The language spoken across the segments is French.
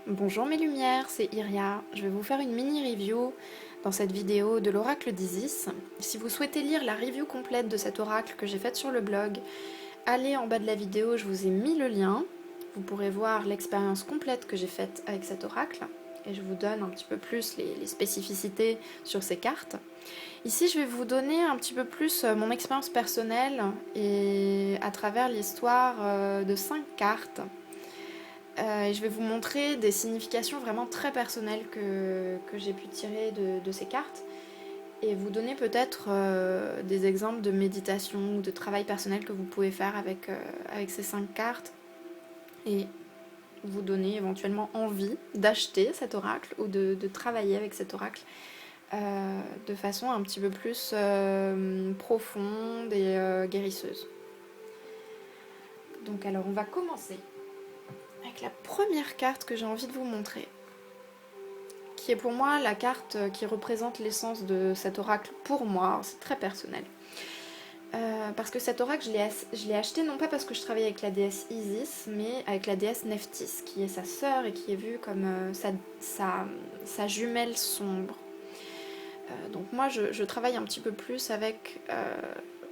Bonjour mes lumières, c'est Iria. Je vais vous faire une mini review dans cette vidéo de l'oracle d'Isis. Si vous souhaitez lire la review complète de cet oracle que j'ai faite sur le blog, allez en bas de la vidéo, je vous ai mis le lien. Vous pourrez voir l'expérience complète que j'ai faite avec cet oracle et je vous donne un petit peu plus les spécificités sur ces cartes. Ici, je vais vous donner un petit peu plus mon expérience personnelle et à travers l'histoire de 5 cartes. Et je vais vous montrer des significations vraiment très personnelles que j'ai pu tirer de ces cartes et vous donner peut-être des exemples de méditation ou de travail personnel que vous pouvez faire avec ces 5 cartes et vous donner éventuellement envie d'acheter cet oracle ou de travailler avec cet oracle de façon un petit peu plus profonde et guérisseuse. Donc alors on va commencer avec la première carte que j'ai envie de vous montrer, qui est pour moi la carte qui représente l'essence de cet oracle pour moi, c'est très personnel. Parce que cet oracle, je l'ai acheté non pas parce que je travaillais avec la déesse Isis, mais avec la déesse Nephthys, qui est sa sœur et qui est vue comme sa jumelle sombre. Donc moi, je travaille un petit peu plus avec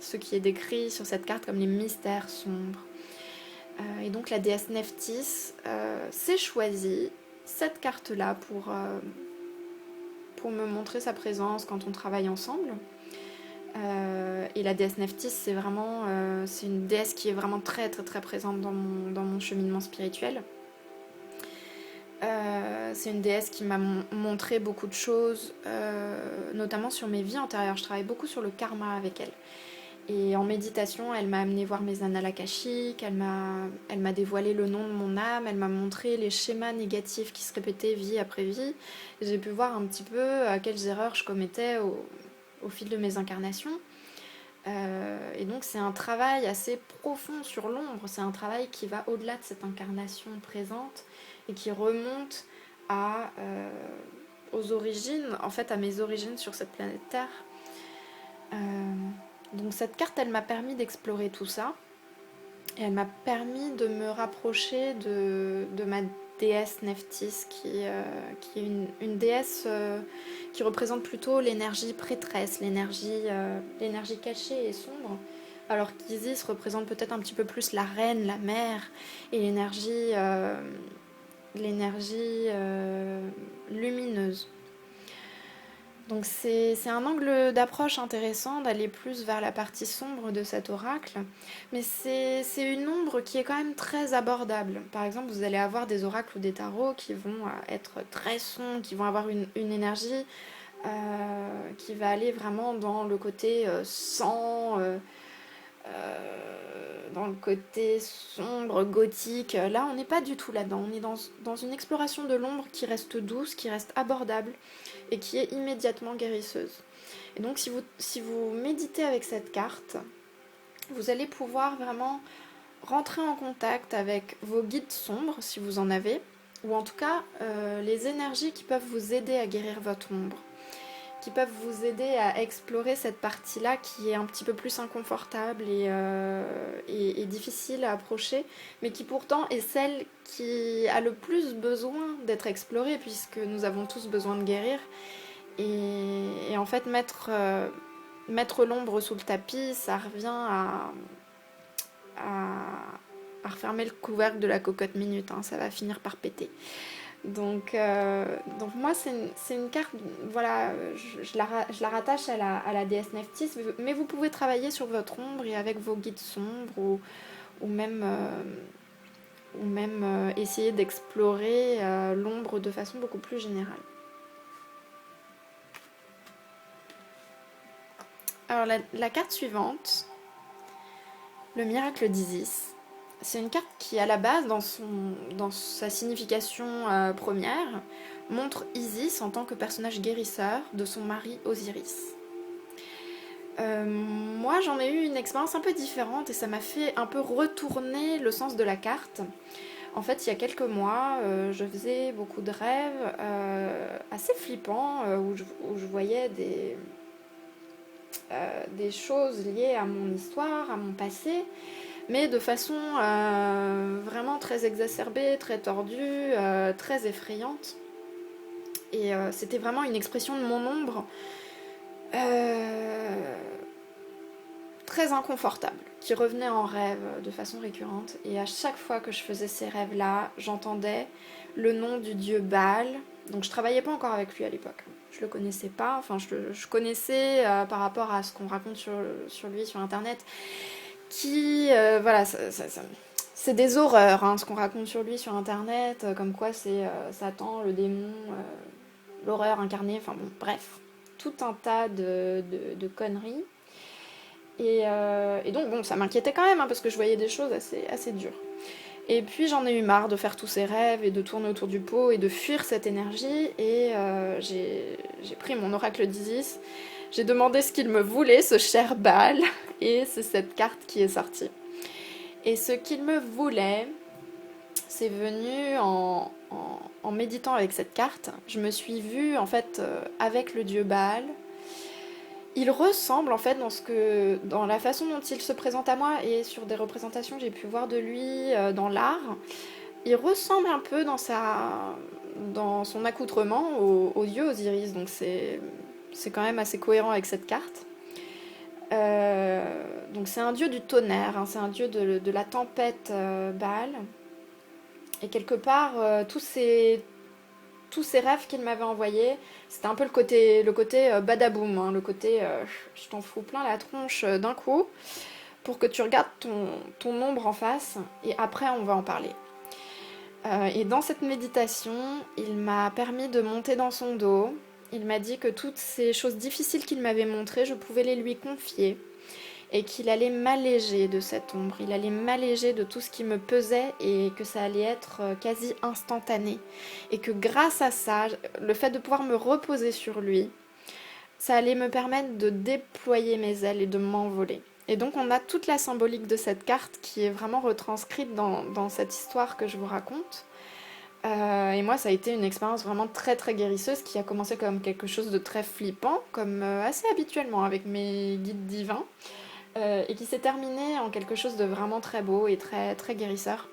ce qui est décrit sur cette carte comme les mystères sombres. Et donc la déesse Nephthys s'est choisie cette carte-là pour me montrer sa présence quand on travaille ensemble. Et la déesse Nephthys, c'est une déesse qui est vraiment très très très présente dans mon cheminement spirituel. C'est une déesse qui m'a montré beaucoup de choses, notamment sur mes vies antérieures. Je travaille beaucoup sur le karma avec elle. Et en méditation, elle m'a amené voir mes annales akashiques, elle m'a dévoilé le nom de mon âme, elle m'a montré les schémas négatifs qui se répétaient vie après vie. J'ai pu voir un petit peu quelles erreurs je commettais au fil de mes incarnations. Et donc c'est un travail assez profond sur l'ombre, c'est un travail qui va au-delà de cette incarnation présente et qui remonte aux origines, en fait à mes origines sur cette planète Terre. Donc cette carte, elle m'a permis d'explorer tout ça. Et elle m'a permis de me rapprocher de ma déesse Nephthys, qui est une déesse qui représente plutôt l'énergie prêtresse, l'énergie cachée et sombre, alors qu'Isis représente peut-être un petit peu plus la reine, la mère, et l'énergie lumineuse. Donc c'est un angle d'approche intéressant d'aller plus vers la partie sombre de cet oracle, mais c'est une ombre qui est quand même très abordable. Par exemple, vous allez avoir des oracles ou des tarots qui vont être très sombres, qui vont avoir une énergie qui va aller vraiment dans le côté sang, dans le côté sombre, gothique. Là, on n'est pas du tout là-dedans. On est dans une exploration de l'ombre qui reste douce, qui reste abordable et qui est immédiatement guérisseuse. Et donc si vous méditez avec cette carte, vous allez pouvoir vraiment rentrer en contact avec vos guides sombres, si vous en avez, ou en tout cas les énergies qui peuvent vous aider à guérir votre ombre, qui peuvent vous aider à explorer cette partie-là qui est un petit peu plus inconfortable et difficile à approcher, mais qui pourtant est celle qui a le plus besoin d'être explorée, puisque nous avons tous besoin de guérir. Et en fait, mettre l'ombre sous le tapis, ça revient à refermer le couvercle de la cocotte minute, hein, ça va finir par péter. Donc moi, c'est une carte, voilà, je la rattache à la déesse Nephthys, mais vous pouvez travailler sur votre ombre et avec vos guides sombres, ou même, essayer d'explorer l'ombre de façon beaucoup plus générale. Alors la carte suivante, le miracle d'Isis, c'est une carte qui à la base, dans sa signification première, montre Isis en tant que personnage guérisseur de son mari Osiris. Moi j'en ai eu une expérience un peu différente et ça m'a fait un peu retourner le sens de la carte. En fait, il y a quelques mois, je faisais beaucoup de rêves assez flippants où je voyais des choses liées à mon histoire, à mon passé, mais de façon vraiment très exacerbée, très tordue, très effrayante. Et c'était vraiment une expression de mon ombre très inconfortable, qui revenait en rêve de façon récurrente. Et à chaque fois que je faisais ces rêves-là, j'entendais le nom du dieu Baal. Donc je travaillais pas encore avec lui à l'époque. Je le connaissais pas, enfin je connaissais par rapport à ce qu'on raconte sur lui sur internet, qui, voilà, c'est des horreurs, hein, ce qu'on raconte sur lui sur internet, comme quoi c'est Satan, le démon, l'horreur incarnée, enfin bon, bref, tout un tas de conneries. Et donc, bon, ça m'inquiétait quand même, hein, parce que je voyais des choses assez dures. Et puis j'en ai eu marre de faire tous ces rêves et de tourner autour du pot et de fuir cette énergie. Et j'ai pris mon oracle d'Isis, j'ai demandé ce qu'il me voulait, ce cher Baal, et c'est cette carte qui est sortie. Et ce qu'il me voulait, c'est venu en méditant avec cette carte. Je me suis vue en fait avec le dieu Baal. Il ressemble en fait dans la façon dont il se présente à moi et sur des représentations que j'ai pu voir de lui dans l'art. Il ressemble un peu dans son accoutrement au dieu Osiris, donc c'est quand même assez cohérent avec cette carte. Donc c'est un dieu du tonnerre, hein, c'est un dieu de la tempête Baal. Et quelque part, tous ces rêves qu'il m'avait envoyés, c'était un peu le côté badaboum, hein, le côté je t'en fous plein la tronche d'un coup, pour que tu regardes ton ombre en face, et après on va en parler. Et dans cette méditation, il m'a permis de monter dans son dos. Il m'a dit que toutes ces choses difficiles qu'il m'avait montrées, je pouvais les lui confier. Et qu'il allait m'alléger de cette ombre, il allait m'alléger de tout ce qui me pesait et que ça allait être quasi instantané. Et que grâce à ça, le fait de pouvoir me reposer sur lui, ça allait me permettre de déployer mes ailes et de m'envoler. Et donc on a toute la symbolique de cette carte qui est vraiment retranscrite dans cette histoire que je vous raconte. Et moi ça a été une expérience vraiment très très guérisseuse qui a commencé comme quelque chose de très flippant, comme assez habituellement avec mes guides divins. Et qui s'est terminé en quelque chose de vraiment très beau et très, très guérisseur.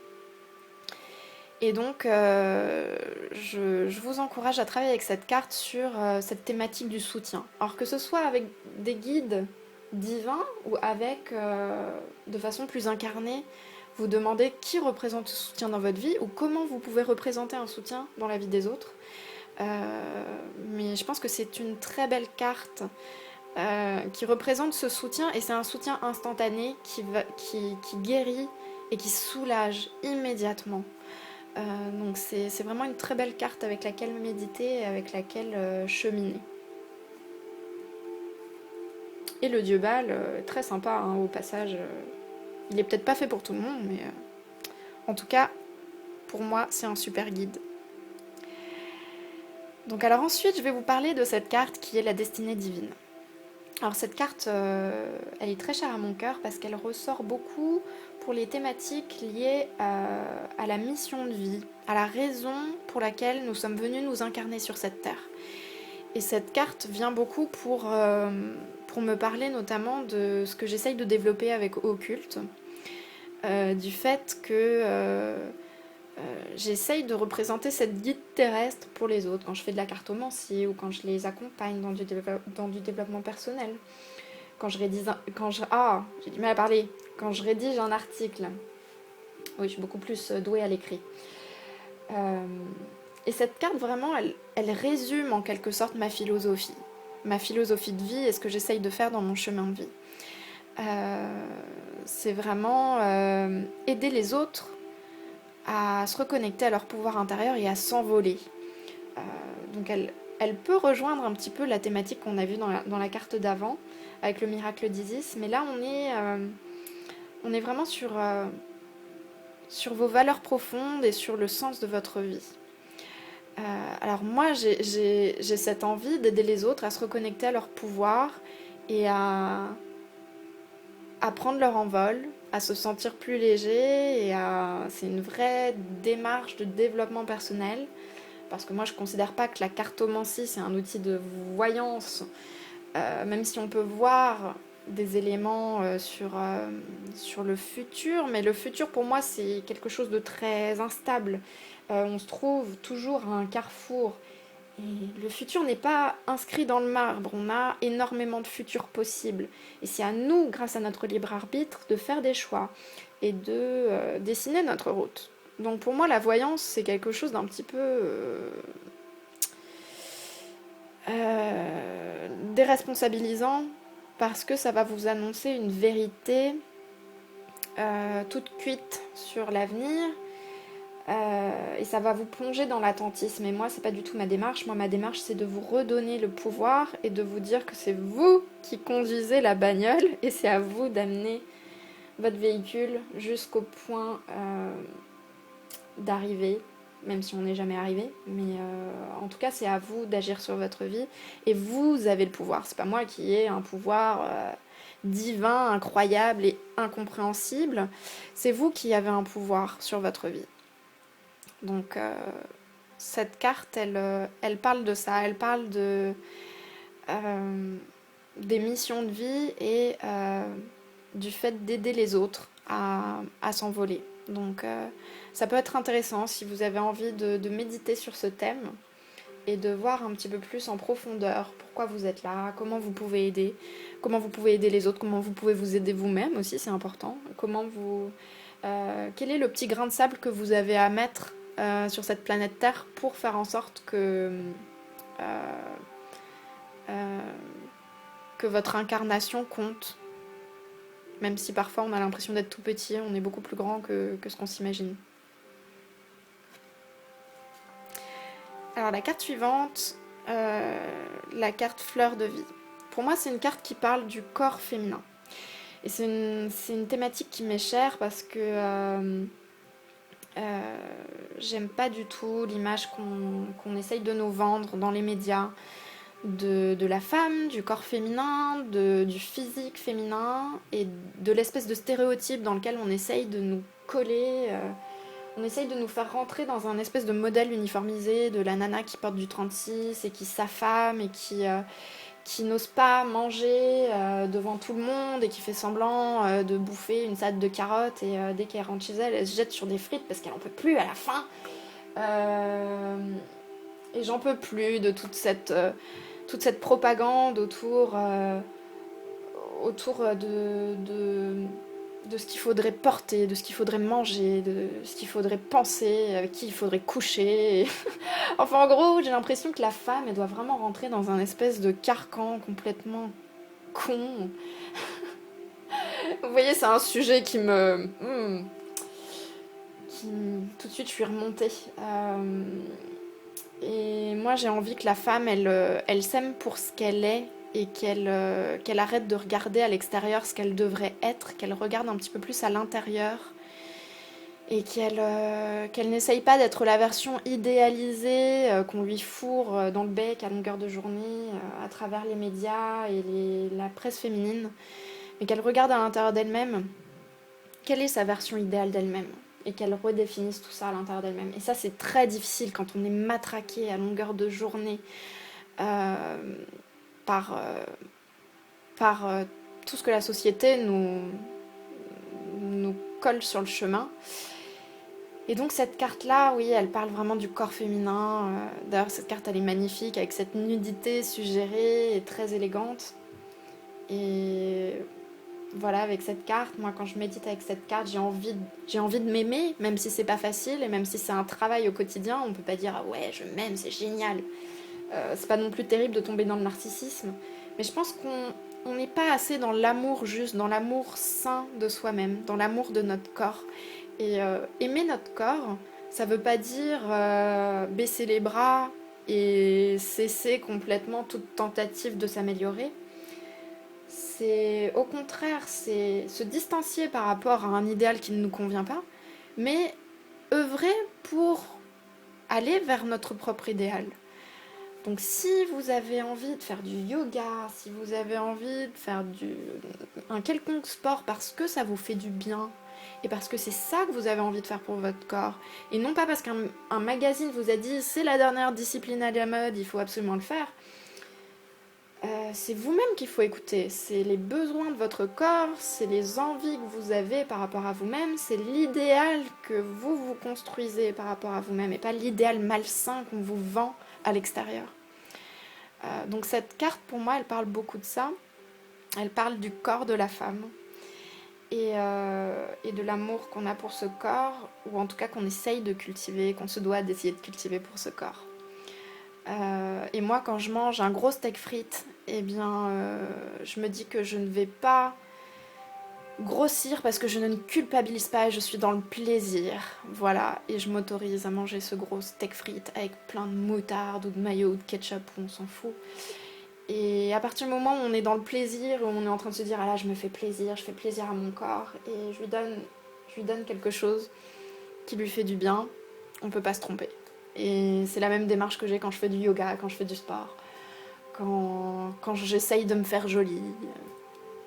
Et donc, je vous encourage à travailler avec cette carte sur cette thématique du soutien. Alors que ce soit avec des guides divins ou avec, de façon plus incarnée, vous demandez qui représente ce soutien dans votre vie ou comment vous pouvez représenter un soutien dans la vie des autres. Mais je pense que c'est une très belle carte qui représente ce soutien, et c'est un soutien instantané qui guérit et qui soulage immédiatement. Donc c'est vraiment une très belle carte avec laquelle méditer et avec laquelle cheminer. Et le dieu Baal, très sympa hein, au passage. Il est peut-être pas fait pour tout le monde, mais en tout cas, pour moi, c'est un super guide. Donc alors ensuite, je vais vous parler de cette carte qui est la destinée divine. Alors cette carte, elle est très chère à mon cœur parce qu'elle ressort beaucoup pour les thématiques liées à la mission de vie, à la raison pour laquelle nous sommes venus nous incarner sur cette terre. Et cette carte vient beaucoup pour me parler notamment de ce que j'essaye de développer avec Occulte, du fait que j'essaye de représenter cette guide terrestre pour les autres quand je fais de la cartomancie ou quand je les accompagne dans du développement personnel. Quand je rédige j'ai du mal à parler. Quand je rédige un article. Oui, je suis beaucoup plus douée à l'écrit. Et cette carte, vraiment, elle résume en quelque sorte ma philosophie. Ma philosophie de vie et ce que j'essaye de faire dans mon chemin de vie. C'est vraiment aider les autres à se reconnecter à leur pouvoir intérieur et à s'envoler. Donc elle peut rejoindre un petit peu la thématique qu'on a vue dans la carte d'avant, avec le miracle d'Isis, mais là on est vraiment sur vos valeurs profondes et sur le sens de votre vie. Alors moi j'ai cette envie d'aider les autres à se reconnecter à leur pouvoir et à prendre leur envol, à se sentir plus léger, et c'est une vraie démarche de développement personnel, parce que moi je considère pas que la cartomancie c'est un outil de voyance, même si on peut voir des éléments sur le futur, mais le futur pour moi c'est quelque chose de très instable. On se trouve toujours à un carrefour. Et le futur n'est pas inscrit dans le marbre, on a énormément de futurs possibles. Et c'est à nous, grâce à notre libre arbitre, de faire des choix et de dessiner notre route. Donc pour moi, la voyance, c'est quelque chose d'un petit peu déresponsabilisant, parce que ça va vous annoncer une vérité toute cuite sur l'avenir, et ça va vous plonger dans l'attentisme. Et moi, c'est pas du tout ma démarche. Moi, ma démarche, c'est de vous redonner le pouvoir et de vous dire que c'est vous qui conduisez la bagnole et c'est à vous d'amener votre véhicule jusqu'au point d'arrivée, même si on n'est jamais arrivé. Mais en tout cas, c'est à vous d'agir sur votre vie et vous avez le pouvoir. C'est pas moi qui ai un pouvoir divin, incroyable et incompréhensible. C'est vous qui avez un pouvoir sur votre vie. Donc cette carte, elle parle de ça, elle parle des missions de vie et du fait d'aider les autres à s'envoler. Donc ça peut être intéressant si vous avez envie de méditer sur ce thème et de voir un petit peu plus en profondeur pourquoi vous êtes là, comment vous pouvez aider les autres, comment vous pouvez vous aider vous-même aussi, c'est important. Quel est le petit grain de sable que vous avez à mettre sur cette planète Terre pour faire en sorte que votre incarnation compte. Même si parfois on a l'impression d'être tout petit, on est beaucoup plus grand que ce qu'on s'imagine. Alors la carte suivante, la carte fleur de vie. Pour moi, c'est une carte qui parle du corps féminin. Et c'est une thématique qui m'est chère parce que j'aime pas du tout l'image qu'on essaye de nous vendre dans les médias de la femme, du corps féminin, du physique féminin et de l'espèce de stéréotype dans lequel on essaye de nous coller, on essaye de nous faire rentrer dans un espèce de modèle uniformisé de la nana qui porte du 36 et qui s'affame et qui n'ose pas manger devant tout le monde et qui fait semblant de bouffer une salade de carottes et dès qu'elle rentre chez elle, elle se jette sur des frites parce qu'elle en peut plus à la fin. Et j'en peux plus de toute cette propagande autour de ce qu'il faudrait porter, de ce qu'il faudrait manger, de ce qu'il faudrait penser, avec qui il faudrait coucher. Enfin, en gros, j'ai l'impression que la femme, elle doit vraiment rentrer dans un espèce de carcan complètement con. Vous voyez, c'est un sujet qui tout de suite, je suis remontée. Et moi, j'ai envie que la femme, elle s'aime pour ce qu'elle est et qu'elle arrête de regarder à l'extérieur ce qu'elle devrait être, qu'elle regarde un petit peu plus à l'intérieur et qu'elle n'essaye pas d'être la version idéalisée qu'on lui fourre dans le bec à longueur de journée à travers les médias et la presse féminine, mais qu'elle regarde à l'intérieur d'elle-même quelle est sa version idéale d'elle-même et qu'elle redéfinisse tout ça à l'intérieur d'elle-même. Et ça, c'est très difficile quand on est matraqué à longueur de journée par tout ce que la société nous colle sur le chemin. Et donc cette carte-là, oui, elle parle vraiment du corps féminin. D'ailleurs, cette carte, elle est magnifique, avec cette nudité suggérée et très élégante. Et voilà, avec cette carte, moi, quand je médite avec cette carte, j'ai envie de m'aimer, même si c'est pas facile, et même si c'est un travail au quotidien. On peut pas dire « Ah ouais, je m'aime, c'est génial ». C'est pas non plus terrible de tomber dans le narcissisme. Mais je pense qu'on n'est pas assez dans l'amour juste, dans l'amour sain de soi-même, dans l'amour de notre corps. Et aimer notre corps, ça veut pas dire baisser les bras et cesser complètement toute tentative de s'améliorer. C'est au contraire, c'est se distancier par rapport à un idéal qui ne nous convient pas, mais œuvrer pour aller vers notre propre idéal. Donc si vous avez envie de faire du yoga, si vous avez envie de faire un quelconque sport parce que ça vous fait du bien, et parce que c'est ça que vous avez envie de faire pour votre corps, et non pas parce qu'un magazine vous a dit c'est la dernière discipline à la mode, il faut absolument le faire, c'est vous-même qu'il faut écouter. C'est les besoins de votre corps, c'est les envies que vous avez par rapport à vous-même, c'est l'idéal que vous vous construisez par rapport à vous-même et pas l'idéal malsain qu'on vous vend à l'extérieur. Donc cette carte, pour moi, elle parle beaucoup de ça. Elle parle du corps de la femme et de l'amour qu'on a pour ce corps, ou en tout cas qu'on essaye de cultiver, qu'on se doit d'essayer de cultiver pour ce corps. Et moi, quand je mange un gros steak frites, eh bien, je me dis que je ne vais pas grossir parce que je ne culpabilise pas et je suis dans le plaisir. Voilà, et je m'autorise à manger ce gros steak frites avec plein de moutarde ou de mayo ou de ketchup, on s'en fout. Et à partir du moment où on est dans le plaisir, où on est en train de se dire « Ah là, je me fais plaisir, je fais plaisir à mon corps » et je lui donne quelque chose qui lui fait du bien, on ne peut pas se tromper. Et c'est la même démarche que j'ai quand je fais du yoga, quand je fais du sport, quand j'essaye de me faire jolie.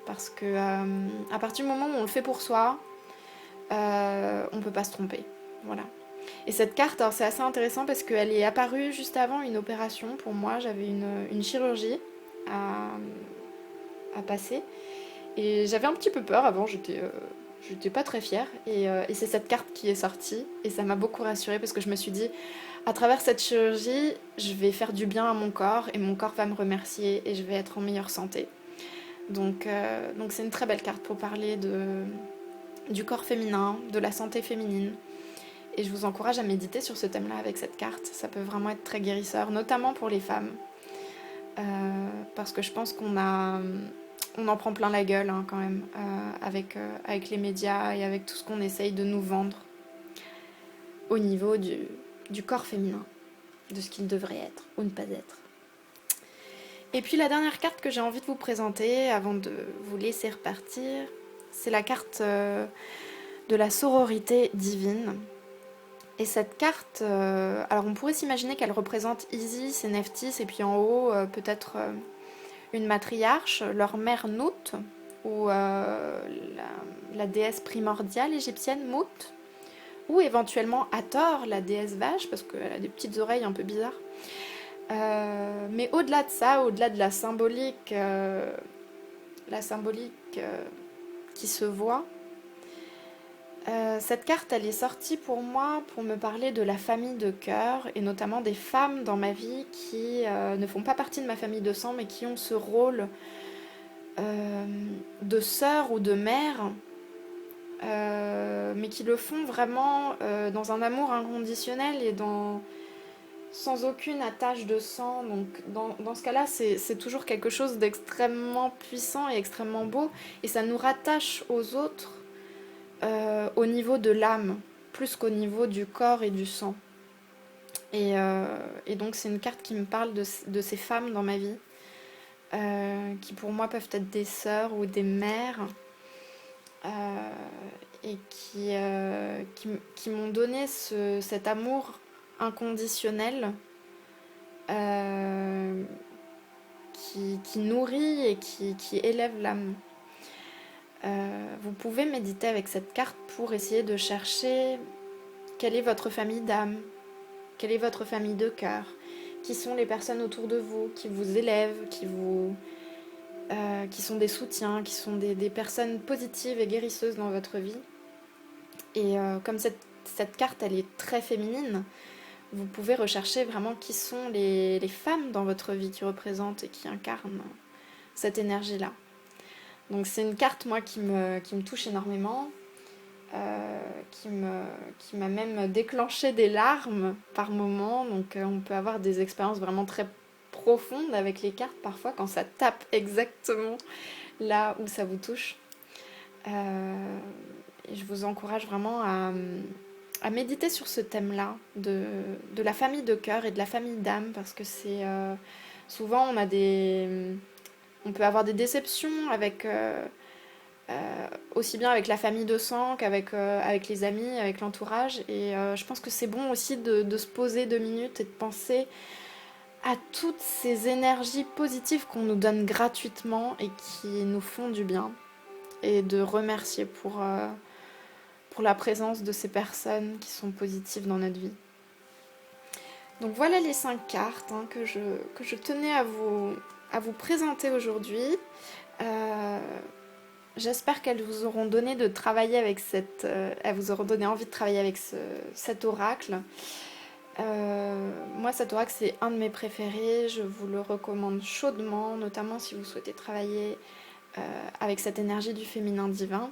Parce que à partir du moment où on le fait pour soi, on ne peut pas se tromper. Voilà. Et cette carte, alors c'est assez intéressant parce qu'elle est apparue juste avant une opération. Pour moi, j'avais une chirurgie à passer. Et j'avais un petit peu peur avant, j'étais pas très fière. Et c'est cette carte qui est sortie. Et ça m'a beaucoup rassurée parce que je me suis dit, à travers cette chirurgie, je vais faire du bien à mon corps et mon corps va me remercier et je vais être en meilleure santé. Donc c'est une très belle carte pour parler du corps féminin, de la santé féminine. Et je vous encourage à méditer sur ce thème-là avec cette carte. Ça peut vraiment être très guérisseur, notamment pour les femmes. Parce que je pense qu'on en prend plein la gueule quand même, avec les médias et avec tout ce qu'on essaye de nous vendre au niveau du corps féminin, de ce qu'il devrait être ou ne pas être. Et puis la dernière carte que j'ai envie de vous présenter avant de vous laisser repartir, c'est la carte de la sororité divine. Et cette carte, alors on pourrait s'imaginer qu'elle représente Isis et Nephthys, et puis en haut peut-être une matriarche, leur mère Nout, ou la déesse primordiale égyptienne Mout, ou éventuellement Hathor, la déesse vache, parce qu'elle a des petites oreilles un peu bizarres. Mais au-delà de ça, au-delà de la symbolique qui se voit, cette carte, elle est sortie pour moi pour me parler de la famille de cœur, et notamment des femmes dans ma vie qui ne font pas partie de ma famille de sang, mais qui ont ce rôle de sœur ou de mère, mais qui le font vraiment dans un amour inconditionnel et sans aucune attache de sang. Donc dans ce cas-là, c'est toujours quelque chose d'extrêmement puissant et extrêmement beau, et ça nous rattache aux autres au niveau de l'âme, plus qu'au niveau du corps et du sang. Et donc c'est une carte qui me parle de ces femmes dans ma vie, qui pour moi peuvent être des sœurs ou des mères, et qui m'ont donné cet amour inconditionnel, qui nourrit et qui élève l'âme. Vous pouvez méditer avec cette carte pour essayer de chercher quelle est votre famille d'âme, quelle est votre famille de cœur, qui sont les personnes autour de vous, qui vous élèvent, qui sont des soutiens, qui sont des personnes positives et guérisseuses dans votre vie. Et comme cette carte, elle est très féminine, vous pouvez rechercher vraiment qui sont les femmes dans votre vie qui représentent et qui incarnent cette énergie-là. Donc c'est une carte, moi, qui me touche énormément, qui m'a même déclenché des larmes par moments. Donc on peut avoir des expériences vraiment très profondes avec les cartes parfois, quand ça tape exactement là où ça vous touche. Et je vous encourage vraiment à méditer sur ce thème-là, de la famille de cœur et de la famille d'âme, parce que c'est souvent on peut avoir des déceptions avec aussi bien avec la famille de sang qu'avec les amis, avec l'entourage. Et je pense que c'est bon aussi de se poser 2 minutes et de penser à toutes ces énergies positives qu'on nous donne gratuitement et qui nous font du bien, et de remercier pour la présence de ces personnes qui sont positives dans notre vie. Donc voilà les 5 cartes que je tenais à à vous présenter aujourd'hui. J'espère qu'elles vous auront donné de travailler avec elles vous auront donné envie de travailler avec cet oracle. Moi, cet oracle, c'est un de mes préférés. Je vous le recommande chaudement, notamment si vous souhaitez travailler avec cette énergie du féminin divin.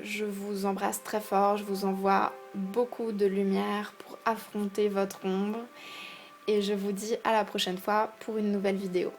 Je vous embrasse très fort, je vous envoie beaucoup de lumière pour affronter votre ombre et je vous dis à la prochaine fois pour une nouvelle vidéo.